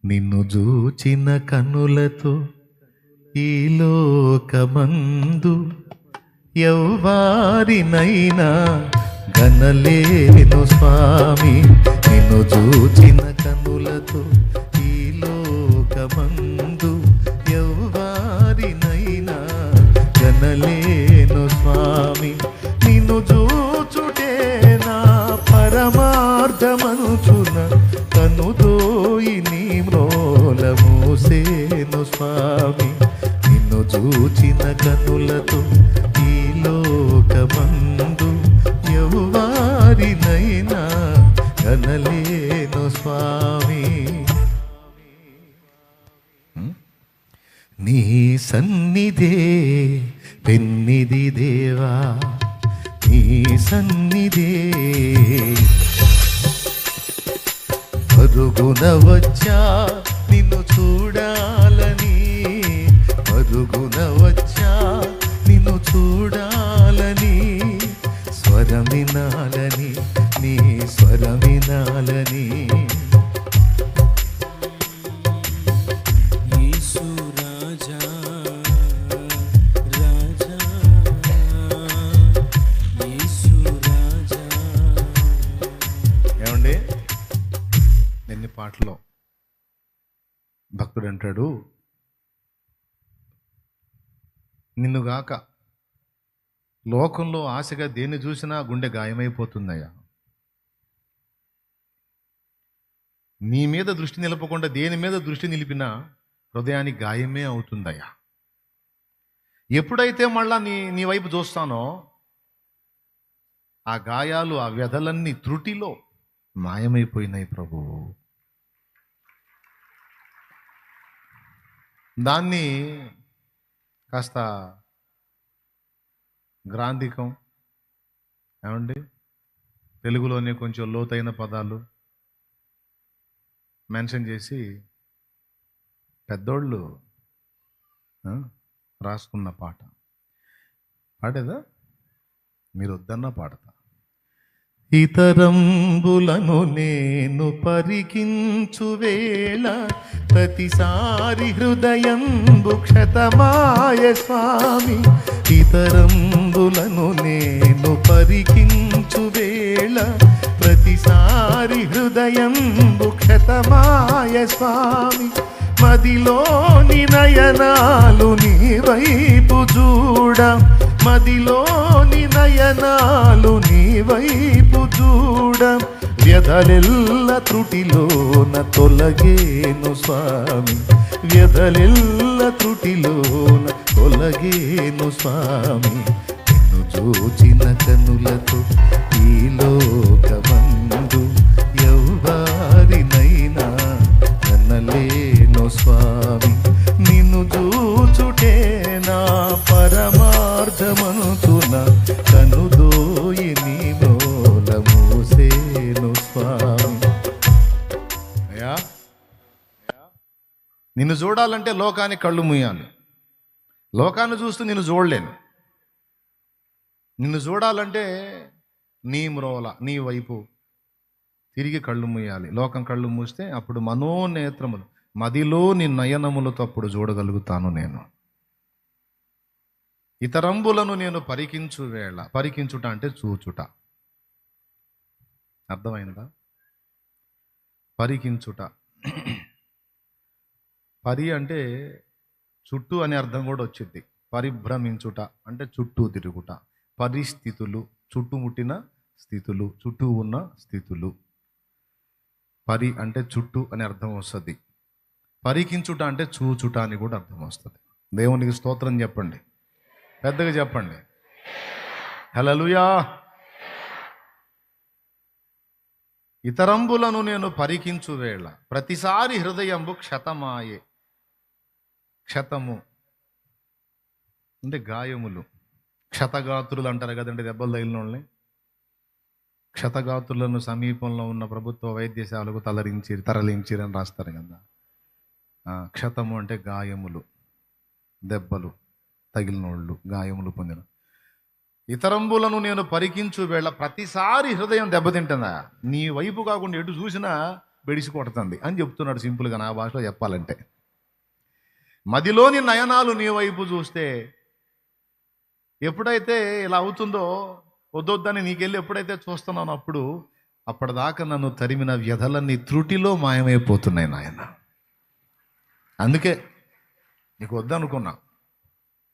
నిన్ను చూచిన కన్నులతో ఈ లోకమందు ఎవ్వారినైనా గనలేను స్వామి. నిన్ను చూచిన కన్నులతో ఈ లోకమందు ఎవ్వారినైనా గనలేను స్వామి. నిన్ను చూచుటే నా పరమార్థమనుచున కనుదోయి నీ మ్రోల మోసేను స్వామి. నిన్ను చూచిన కనులతో ఈ లోకమందు ఎవ్వారినైనా కనలేను స్వామి. నీ సన్నిధే పెన్నిది దేవా, నీ సన్నిధే పరుగున వచ్చా నిన్ను చూడాలని, పరుగున వచ్చా నిన్ను చూడాలని, స్వరమినాలని నీ స్వరమినాలని. ఏమండి, నిన్ని పాటలో భక్తుడు అంటాడు, నిన్నుగాక లోకంలో ఆశగా దేన్ని చూసినా గుండె గాయమైపోతుందయ్యా. నీ మీద దృష్టి నిలపకుండా దేని మీద దృష్టి నిలిపినా హృదయానికి గాయమే అవుతుందయ్యా. ఎప్పుడైతే మళ్ళా నీ వైపు చూస్తానో ఆ గాయాలు, ఆ వ్యధలన్నీ త్రుటిలో మాయమైపోయినాయి ప్రభు. దాన్ని కాస్త గ్రాంధికం, ఏమండి, తెలుగులోనే కొంచెం లోతైన పదాలు మెన్షన్ చేసి పెద్దోళ్ళు రాసుకున్న పాట పాడేదా? మీరు వద్దన్నా పాడతా. ఇతరంబులను నేను పరికించు వేళ ప్రతిసారి హృదయంబు క్షతమాయ స్వామి. ఇతరంబులను నేను పరికించు వేళ ప్రతిసారి హృదయంబు క్షతమాయ స్వామి. మదిలోని నయనాలు నీ వైపు చూడ, మదిలోని నయనాలు నీ వైపు చూడ, వ్యధలెల్ల త్రుటిలోన తొలగేను స్వామి. వ్యధలెల్ల త్రుటిలోన తొలగేను స్వామి. నిన్ను చూచిన కనులతో ఈ లోకమందు ఎవ్వారినైనా కనలేను స్వామి. నిన్ను చూచుటే నా పరమార్థమనుచున కనుదోయి నీ మ్రోల మోసేను స్వామి. అయ్యా, నిన్ను చూడాలంటే లోకానికి కళ్ళు మూయాలి. లోకాన్ని చూస్తూ నిన్ను చూడలేను. నిన్ను చూడాలంటే నీ మ్రోల, నీ వైపు తిరిగి కళ్ళు మూయాలి. లోకం కళ్ళు మూస్తే అప్పుడు మనోనేత్రములు, మదిలో నీ నయనములతో అప్పుడు చూడగలుగుతాను నేను. ఇతరంబులను నేను పరికించు వేళ, పరికించుట అంటే చూచుట, అర్థమైందా? పరికించుట, పరి అంటే చుట్టూ అనే అర్థం కూడా వచ్చింది. పరిభ్రమించుట అంటే చుట్టూ తిరుగుట. పరిస్థితులు, చుట్టుముట్టిన స్థితులు, చుట్టూ ఉన్న స్థితులు. పరి అంటే చుట్టూ అనే అర్థం వస్తుంది. పరికించుట అంటే చూచుట అని కూడా అర్థం వస్తుంది. దేవునికి స్తోత్రం చెప్పండి, పెద్దగా చెప్పండి. హల్లెలూయా. ఇతరంబులను నేను పరికించు వేళ ప్రతిసారి హృదయంబు క్షతమాయే. క్షతము అంటే గాయములు. క్షతగాత్రులు అంటారు కదండి, దెబ్బలు తగిలిన వాళ్ళని. క్షతగాత్రులను సమీపంలో ఉన్న ప్రభుత్వ వైద్యశాలకు తరలించిరని రాస్తారు కదా. క్షతము అంటే గాయములు, దెబ్బలు తగిలినోళ్ళు, గాయములు పొందిన. ఇతరంబులను నేను పరికించు వేళ ప్రతిసారి హృదయం దెబ్బతింటుందా? నీ వైపు కాకుండా ఎటు చూసినా బెడిసి కొడుతుంది అని చెప్తున్నాడు సింపుల్గా, నా భాషలో చెప్పాలంటే. మదిలోని నయనాలు నీ వైపు చూస్తే ఎప్పుడైతే ఇలా అవుతుందో, వద్దొద్దని నీకెళ్ళి ఎప్పుడైతే చూస్తున్నానో అప్పటిదాకా నన్ను తరిమిన వ్యధలన్నీ త్రుటిలో మాయమైపోతున్నాయి నాయన. అందుకే నీకు వద్దనుకున్నా.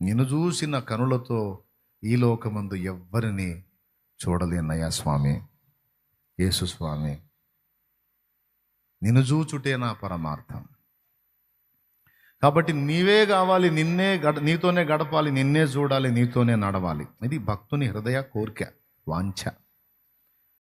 నిన్ను చూసిన కనులతో ఈ లోకమందు ఎవ్వరిని చూడలేనయ్యా స్వామి, యేసు స్వామి. నిన్ను చూచుటే నా పరమార్థం. కాబట్టి నీవే కావాలి, నీతోనే గడపాలి, నిన్నే చూడాలి, నీతోనే నడవాలి. ఇది భక్తుని హృదయ కోరిక, వాంఛ.